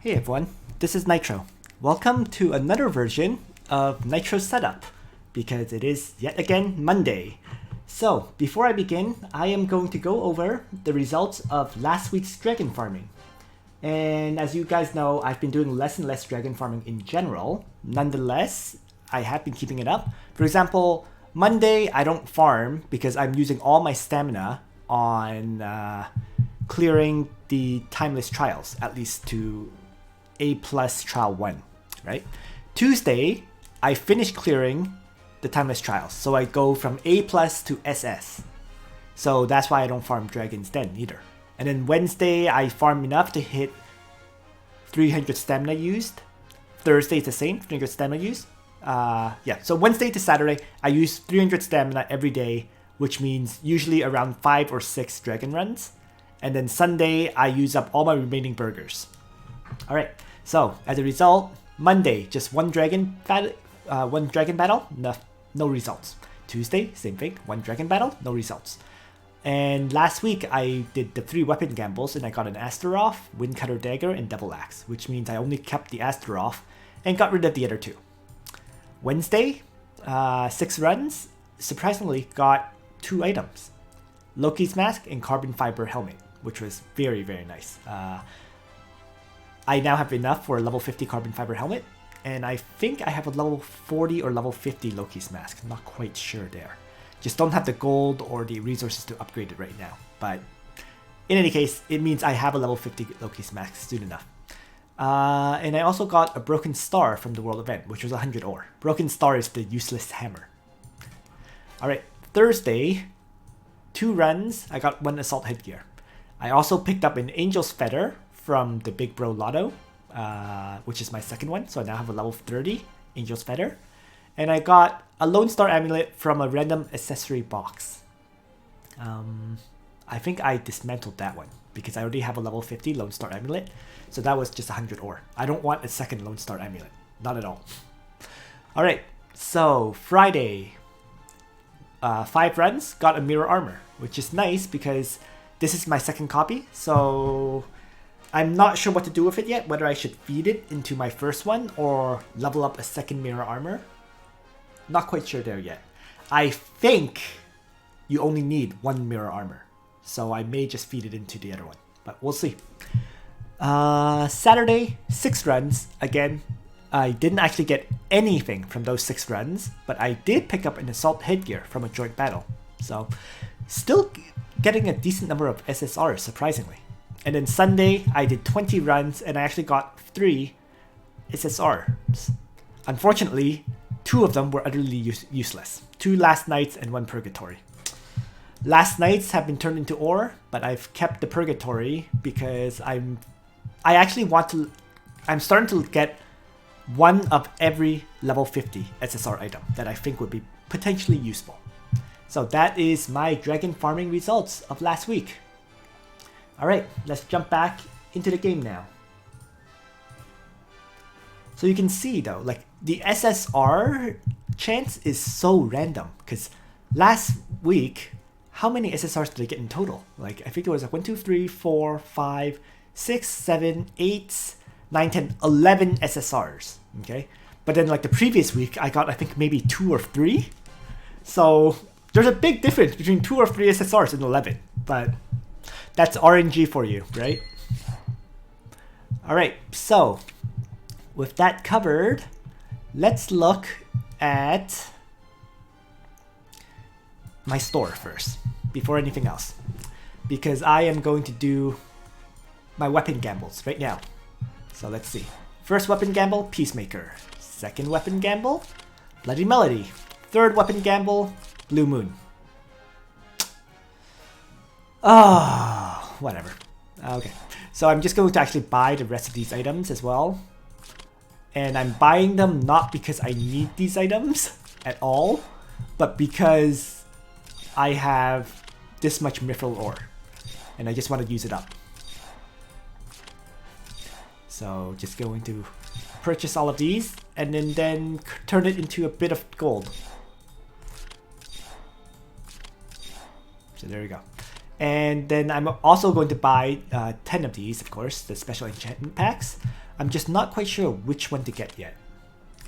Hey everyone, this is Nitro. Welcome to another version of Nitro Setup, because it is yet again Monday. So, before I begin, I am going to go over the results of last week's dragon farming. And as you guys know, I've been doing less and less dragon farming in general. Nonetheless, I have been keeping it up. For example, Monday I don't farm because I'm using all my stamina on clearing the timeless trials, at least to A+ trial 1, right? Tuesday, I finish clearing the timeless trials, so I go from A+ to SS. So that's why I don't farm dragons then either. And then Wednesday, I farm enough to hit 300 stamina used. Thursday is the same, 300 stamina used. So Wednesday to Saturday, I use 300 stamina every day, which means usually around 5 or 6 dragon runs. And then Sunday, I use up all my remaining burgers. Alright, so as a result, Monday, just one dragon battle, no results. Tuesday, same thing, one dragon battle, no results. And last week, I did the 3 weapon gambles and I got an Astaroth, Windcutter Dagger, and Double Axe, which means I only kept the Astaroth and got rid of the other 2. Wednesday, 6 runs, surprisingly got 2 items. Loki's Mask and Carbon Fiber Helmet, which was very, very nice. I now have enough for a level 50 Carbon Fiber Helmet, and I think I have a level 40 or level 50 Loki's Mask. I'm not quite sure there. Just don't have the gold or the resources to upgrade it right now. But in any case, it means I have a level 50 Loki's Mask soon enough. And I also got a Broken Star from the World Event, which was 100 ore. Broken Star is the useless hammer. Alright, Thursday, 2 runs, I got 1 Assault Headgear. I also picked up an Angel's Feather from the Big Bro Lotto, which is my second one, so I now have a level 30 Angel's Feather. And I got a Lone Star Amulet from a random accessory box. I think I dismantled that one, because I already have a level 50 Lone Star Amulet, so that was just 100 ore. I don't want a second Lone Star Amulet, not at all. Alright, so Friday, 5 runs, got a Mirror Armor, which is nice because this is my second copy, so I'm not sure what to do with it yet, whether I should feed it into my first one or level up a second Mirror Armor. Not quite sure there yet. I think you only need 1 Mirror Armor, so I may just feed it into the other one, but we'll see. Saturday, 6 runs. Again, I didn't actually get anything from those 6 runs, but I did pick up an Assault Headgear from a joint battle. So, still getting a decent number of SSRs, surprisingly. And then Sunday, I did 20 runs and I actually got 3 SSRs. Unfortunately, 2 of them were utterly useless. 2 Last Nights and 1 Purgatory. Last Nights have been turned into ore, but I've kept the Purgatory because I'm starting to get 1 of every level 50 SSR item that I think would be potentially useful. So that is my dragon farming results of last week. Alright, let's jump back into the game now. So you can see though, like the SSR chance is so random, because last week, how many SSRs did I get in total? Like I think it was like 1, 2, 3, 4, 5, 6, 7, 8, 9, 10, 11 SSRs. Okay, but then like the previous week, I got I think maybe 2 or 3. So there's a big difference between 2 or 3 SSRs and 11, but that's RNG for you, right? Alright, so with that covered, let's look at my store first, before anything else. Because I am going to do my weapon gambles right now. So let's see. First weapon gamble, Peacemaker. Second weapon gamble, Bloody Melody. Third weapon gamble, Blue Moon. Oh, whatever. Okay, so I'm just going to actually buy the rest of these items as well. And I'm buying them not because I need these items at all, but because I have this much mithril ore. And I just want to use it up. So just going to purchase all of these and then turn it into a bit of gold. So there we go. And then I'm also going to buy 10 of these, of course, the special enchantment packs. I'm just not quite sure which one to get yet.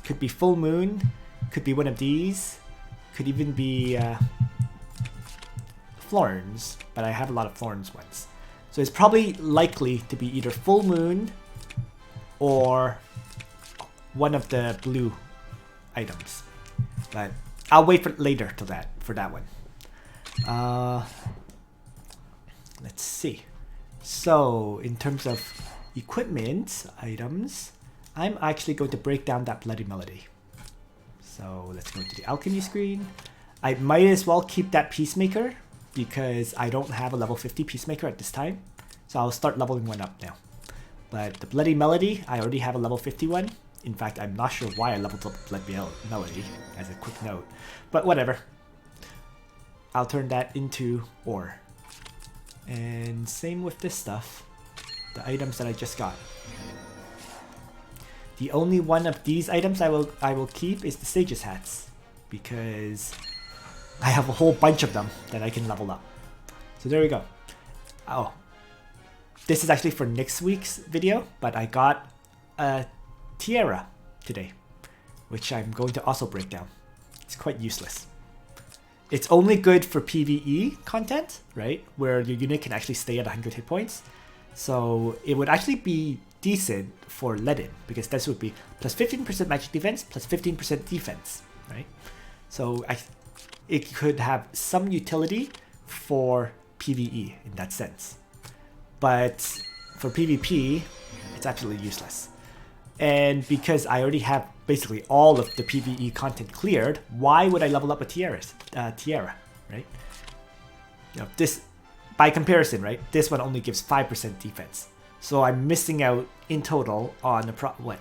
Could be Full Moon, could be one of these, could even be Florins, but I have a lot of Florins ones. So it's probably likely to be either Full Moon or one of the blue items. But I'll wait for later for that one. Let's see. So in terms of equipment items, I'm actually going to break down that Bloody Melody. So let's go to the alchemy screen. I might as well keep that Peacemaker because I don't have a level 50 Peacemaker at this time. So I'll start leveling one up now. But the Bloody Melody, I already have a level 51. In fact, I'm not sure why I leveled up Bloody Melody as a quick note. But whatever. I'll turn that into ore. And same with this stuff. The items that I just got. The only one of these items I will keep is the Sage's hats. Because I have a whole bunch of them that I can level up. So there we go. Oh. This is actually for next week's video, but I got a tiara today, which I'm going to also break down. It's quite useless. It's only good for PvE content, right? Where your unit can actually stay at 100 hit points. So it would actually be decent for Leaden, because this would be plus 15% magic defense, plus 15% defense, right? So it could have some utility for PvE in that sense. But for PvP, it's absolutely useless. And because I already have basically all of the PvE content cleared, why would I level up a tiara, right? You know, this, by comparison, right? This one only gives 5% defense. So I'm missing out in total on the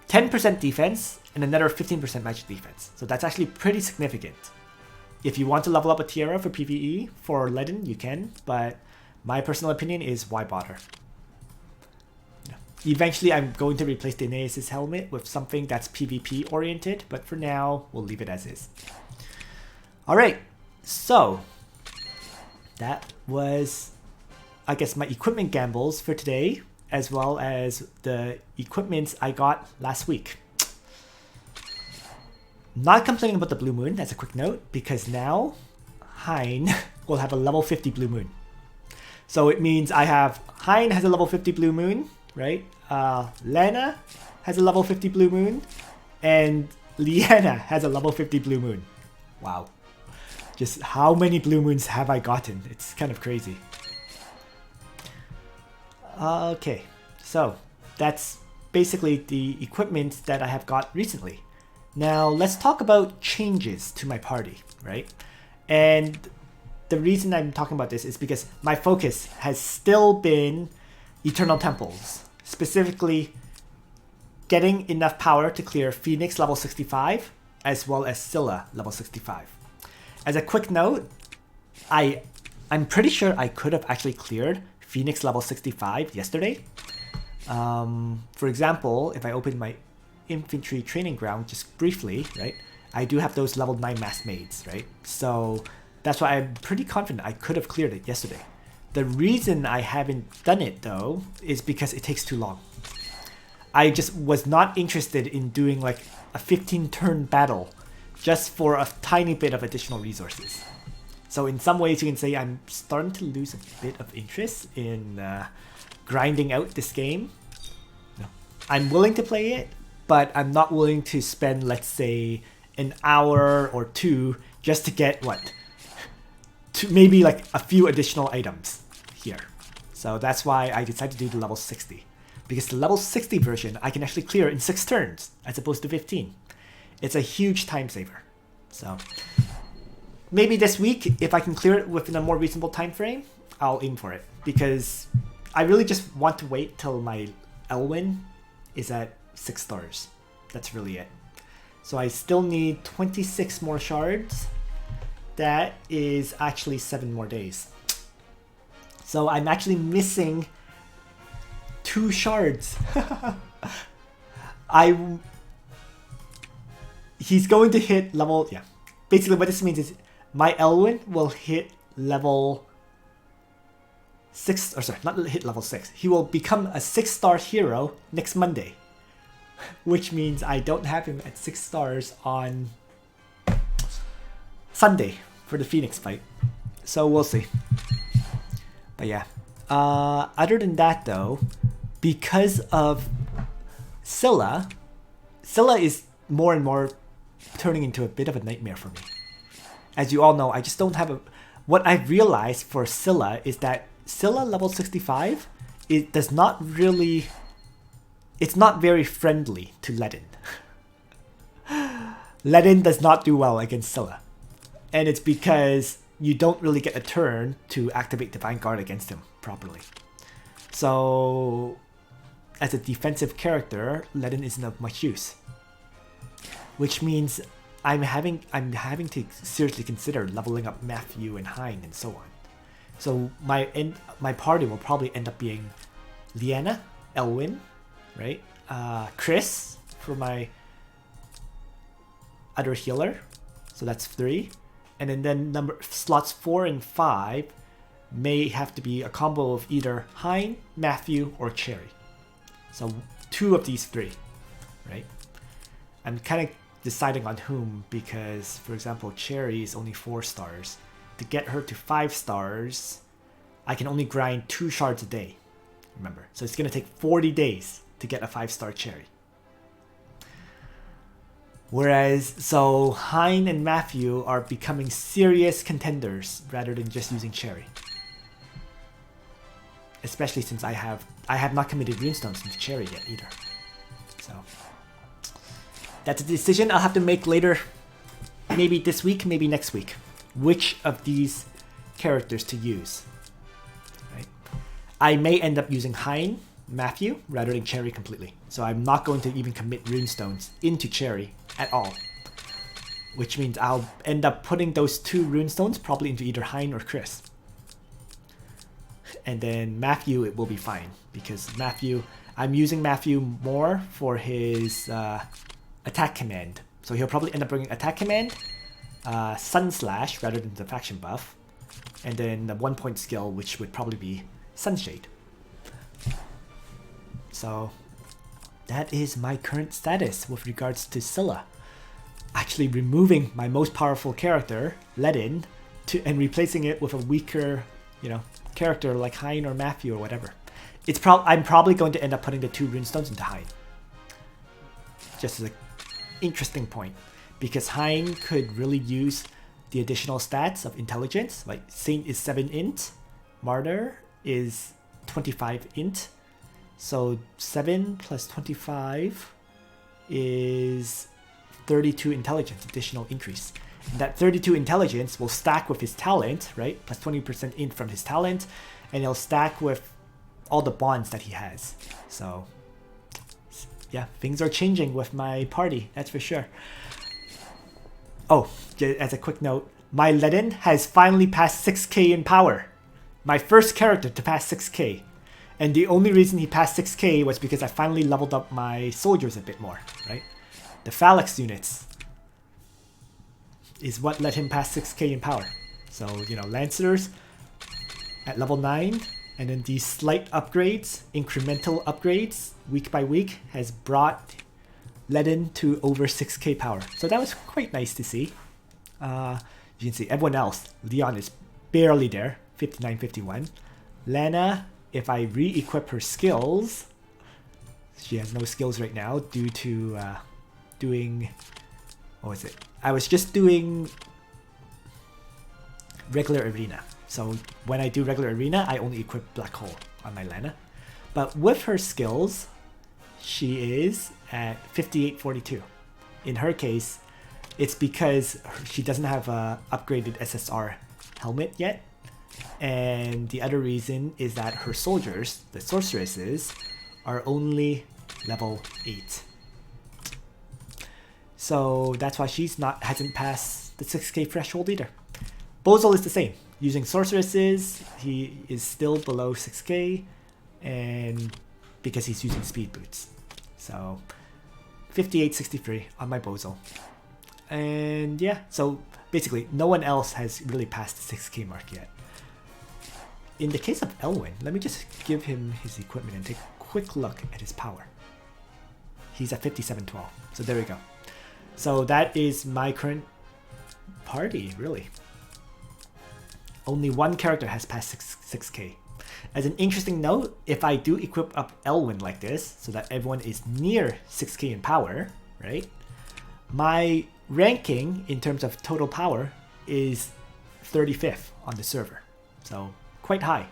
10% defense and another 15% magic defense. So that's actually pretty significant. If you want to level up a tiara for PvE, for Leaden, you can, but my personal opinion is why bother? Eventually, I'm going to replace the Aeneas' helmet with something that's PvP oriented, but for now, we'll leave it as is. Alright, so that was, I guess, my equipment gambles for today, as well as the equipment I got last week. Not complaining about the Blue Moon, as a quick note, because now Hein will have a level 50 Blue Moon. So it means Hein has a level 50 Blue Moon, right? Lena has a level 50 Blue Moon, and Liana has a level 50 Blue Moon. Wow. Just how many Blue Moons have I gotten? It's kind of crazy. Okay, so that's basically the equipment that I have got recently. Now let's talk about changes to my party, right? And the reason I'm talking about this is because my focus has still been Eternal Temples. Specifically, getting enough power to clear Phoenix level 65, as well as Scylla level 65. As a quick note, I'm pretty sure I could have actually cleared Phoenix level 65 yesterday. For example, if I open my infantry training ground just briefly, right, I do have those level 9 mass maids, right? So that's why I'm pretty confident I could have cleared it yesterday. The reason I haven't done it though is because it takes too long. I just was not interested in doing like a 15-turn battle just for a tiny bit of additional resources. So in some ways you can say I'm starting to lose a bit of interest in grinding out this game. No. I'm willing to play it, but I'm not willing to spend, let's say, an hour or two just to get maybe like a few additional items here. So that's why I decided to do the level 60. Because the level 60 version, I can actually clear in 6 turns, as opposed to 15. It's a huge time saver. So maybe this week, if I can clear it within a more reasonable time frame, I'll aim for it. Because I really just want to wait till my Elwyn is at 6 stars. That's really it. So I still need 26 more shards. That is actually 7 more days. So I'm actually missing 2 shards. He's going to hit level, yeah. Basically what this means is my Elwyn will hit level 6, or sorry, not hit level 6. He will become a 6-star hero next Monday, which means I don't have him at 6 stars on Sunday for the Phoenix fight. So we'll see. But yeah, other than that though, because of Scylla is more and more turning into a bit of a nightmare for me. As you all know, I just don't have a... What I've realized for Scylla is that Scylla level 65, it does not really... It's not very friendly to Ledin. Ledin does not do well against Scylla. And it's because you don't really get a turn to activate Divine Guard against him properly. So, as a defensive character, Ledin isn't of much use. Which means I'm having to seriously consider leveling up Matthew and Hein and so on. So my party will probably end up being Liana, Elwyn, right? Chris for my other healer. So that's 3. And then slots 4 and 5 may have to be a combo of either Hein, Matthew, or Cherry. So 2 of these 3, right? I'm kind of deciding on whom because, for example, Cherry is only 4 stars. To get her to 5 stars, I can only grind 2 shards a day, remember. So it's going to take 40 days to get a 5-star Cherry. Whereas, so Hein and Matthew are becoming serious contenders rather than just using Cherry. Especially since I have not committed runestones into Cherry yet either. So that's a decision I'll have to make later. Maybe this week, maybe next week. Which of these characters to use. Right? I may end up using Hein, Matthew, rather than Cherry completely. So I'm not going to even commit runestones into Cherry at all. Which means I'll end up putting those 2 runestones probably into either Hein or Chris. And then Matthew, it will be fine. Because Matthew, I'm using Matthew more for his attack command. So he'll probably end up bringing attack command, Sun Slash rather than the faction buff, and then the 1-point skill, which would probably be Sunshade. So that is my current status with regards to Scylla. Actually removing my most powerful character, Ledin, and replacing it with a weaker, character like Hein or Matthew or whatever. I'm probably going to end up putting the 2 runestones into Hein. Just as an interesting point. Because Hein could really use the additional stats of intelligence. Like Saint is 7 int, Martyr is 25 int. So 7 plus 25 is 32 intelligence, additional increase. And that 32 intelligence will stack with his talent, right? Plus 20% int from his talent. And it'll stack with all the bonds that he has. So yeah, things are changing with my party, that's for sure. Oh, as a quick note, my Ledin has finally passed 6k in power. My first character to pass 6k. And the only reason he passed 6k was because I finally leveled up my soldiers a bit more, right? The Phalanx units is what let him pass 6k in power. So, Lancers at level 9, and then these slight upgrades, incremental upgrades, week by week, has brought Ledin to over 6k power. So that was quite nice to see. You can see everyone else. Leon is barely there, 59, 51. Lana, if I re-equip her skills, she has no skills right now due to doing... What was it? I was just doing regular arena. So when I do regular arena, I only equip Black Hole on my Lana. But with her skills, she is at 5842. In her case, it's because she doesn't have a upgraded SSR helmet yet. And the other reason is that her soldiers, the sorceresses, are only level 8. So that's why she's hasn't passed the 6k threshold either. Bozel is the same. Using sorceresses, he is still below 6k, and because he's using speed boots. So 58.63 on my Bozel. And yeah, so basically, no one else has really passed the 6k mark yet. In the case of Elwyn, let me just give him his equipment and take a quick look at his power. He's at 5712, so there we go. So that is my current party, really. Only one character has passed 6k. As an interesting note, if I do equip up Elwyn like this, so that everyone is near 6k in power, right? My ranking in terms of total power is 35th on the server. So quite high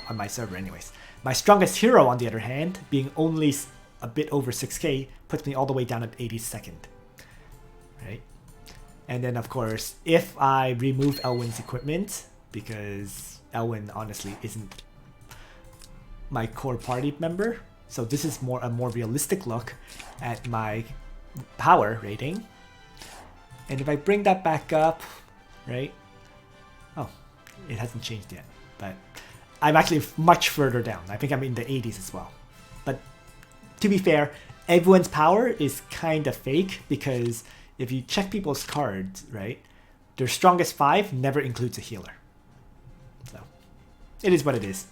on my server anyways. My strongest hero, on the other hand, being only a bit over 6k, puts me all the way down at 82nd. Right? And then of course, if I remove Elwyn's equipment, because Elwyn honestly isn't my core party member, so this is a more realistic look at my power rating. And if I bring that back up, right? Oh, it hasn't changed yet, but I'm actually much further down. I think I'm in the 80s as well. But to be fair, everyone's power is kind of fake, because if you check people's cards, right, their strongest 5 never includes a healer. So it is what it is.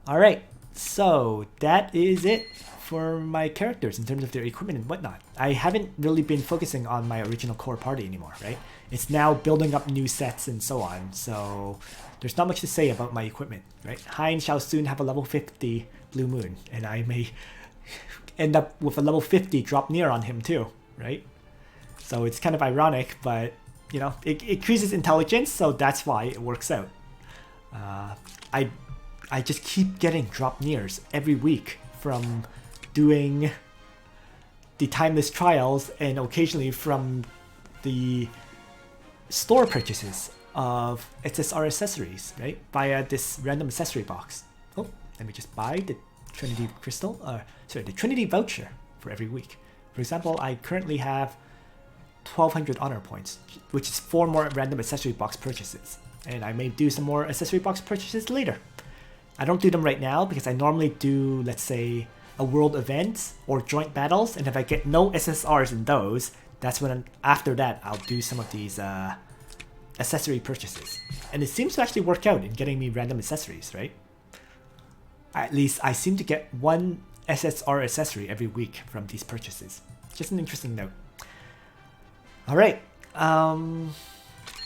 All right, so that is it for my characters in terms of their equipment and whatnot. I haven't really been focusing on my original core party anymore, right? It's now building up new sets and so on, so there's not much to say about my equipment, right? Hein shall soon have a level 50 Blue Moon, and I may end up with a level 50 drop near on him too, right? So it's kind of ironic, but you know, it increases intelligence, so that's why it works out. I just keep getting drop nears every week from doing the timeless trials and occasionally from the store purchases of SSR accessories, right? Via this random accessory box. Oh, let me just buy the Trinity Crystal, the Trinity Voucher for every week. For example, I currently have 1200 honor points, which is 4 more random accessory box purchases. And I may do some more accessory box purchases later. I don't do them right now because I normally do, let's say, a world event or joint battles, and if I get no SSRs in those, that's when after that I'll do some of these accessory purchases. And it seems to actually work out in getting me random accessories, right? At least I seem to get 1 SSR accessory every week from these purchases. Just an interesting note. Alright,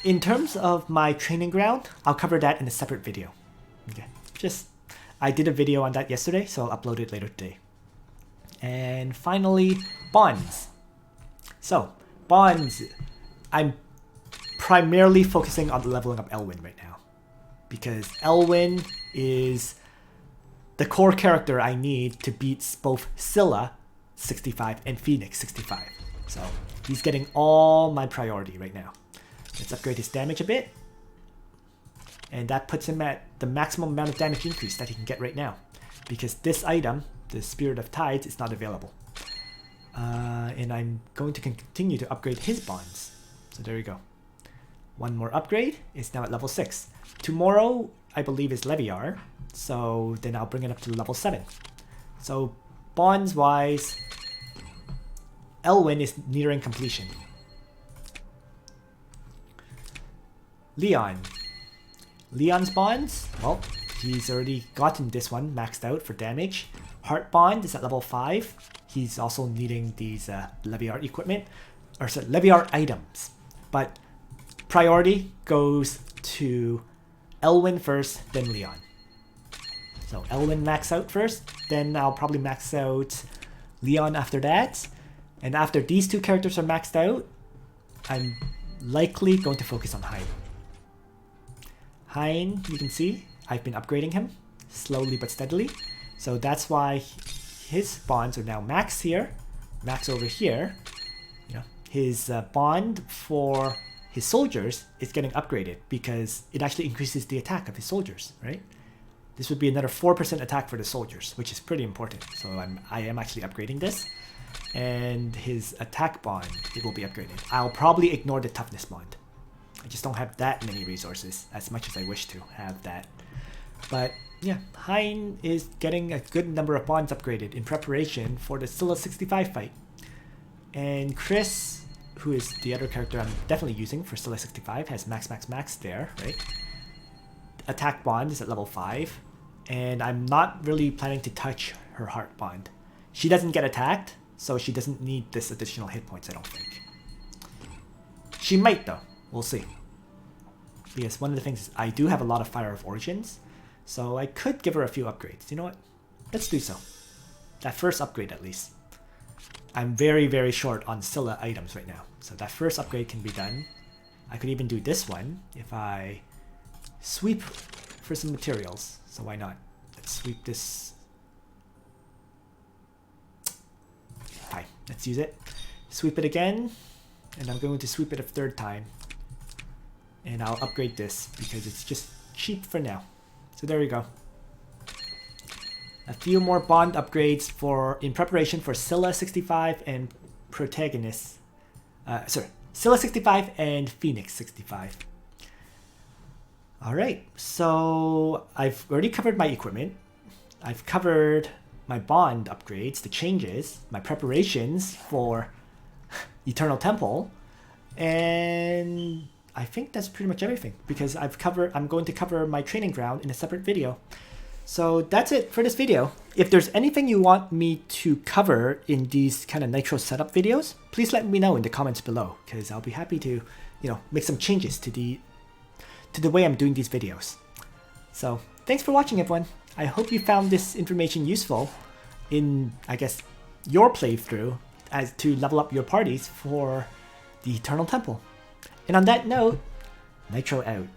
in terms of my training ground, I'll cover that in a separate video. Okay, I did a video on that yesterday, so I'll upload it later today. And finally, bonds. So, bonds, I'm primarily focusing on leveling up Elwyn right now, because Elwyn is the core character I need to beat both Scylla 65 and Phoenix 65. So he's getting all my priority right now. Let's upgrade his damage a bit. And that puts him at the maximum amount of damage increase that he can get right now, because this item, the Spirit of Tides, is not available. And I'm going to continue to upgrade his bonds. So there you go. 1 more upgrade. It's now at level 6. Tomorrow, I believe, is Leviar. So then I'll bring it up to level 7. So bonds-wise, Elwyn is nearing completion. Leon's bonds, well, he's already gotten this one maxed out for damage. Heart bond is at level 5. He's also needing these Leviar equipment, or sorry, Leviar items. But priority goes to Elwyn first, then Leon. So Elwyn max out first, then I'll probably max out Leon after that. And after these 2 characters are maxed out, I'm likely going to focus on Hein. Hein, you can see, I've been upgrading him slowly but steadily. So that's why his bonds are now max here, max over here. You know, his bond for his soldiers is getting upgraded because it actually increases the attack of his soldiers, right? This would be another 4% attack for the soldiers, which is pretty important. So I am actually upgrading this. And his attack bond, it will be upgraded. I'll probably ignore the toughness bond. I just don't have that many resources, as much as I wish to have that. But yeah, Hein is getting a good number of bonds upgraded in preparation for the Scylla 65 fight. And Chris, who is the other character I'm definitely using for Scylla 65, has max, max, max there, right? Attack bond is at level 5, and I'm not really planning to touch her heart bond. She doesn't get attacked, so she doesn't need this additional hit points, I don't think. She might though, we'll see. Because one of the things is I do have a lot of Fire of Origins, so I could give her a few upgrades. You know what? Let's do so. That first upgrade at least. I'm very, very short on Scylla items right now, so that first upgrade can be done. I could even do this one if I sweep for some materials, so why not? Let's sweep this. Hi, let's use it. Sweep it again, and I'm going to sweep it a third time. And I'll upgrade this because it's just cheap for now. So there we go. A few more bond upgrades in preparation for Scylla 65 and Protagonist. Scylla 65 and Phoenix 65. Alright, so I've already covered my equipment. I've covered my bond upgrades, the changes, my preparations for Eternal Temple, and I think that's pretty much everything because I'm going to cover my training ground in a separate video. So that's it for this video. If there's anything you want me to cover in these kind of Nitro setup videos, please let me know in the comments below because I'll be happy to, make some changes to the way I'm doing these videos. So thanks for watching, everyone. I hope you found this information useful in, I guess, your playthrough as to level up your parties for the Eternal Temple. And on that note, Nitro out.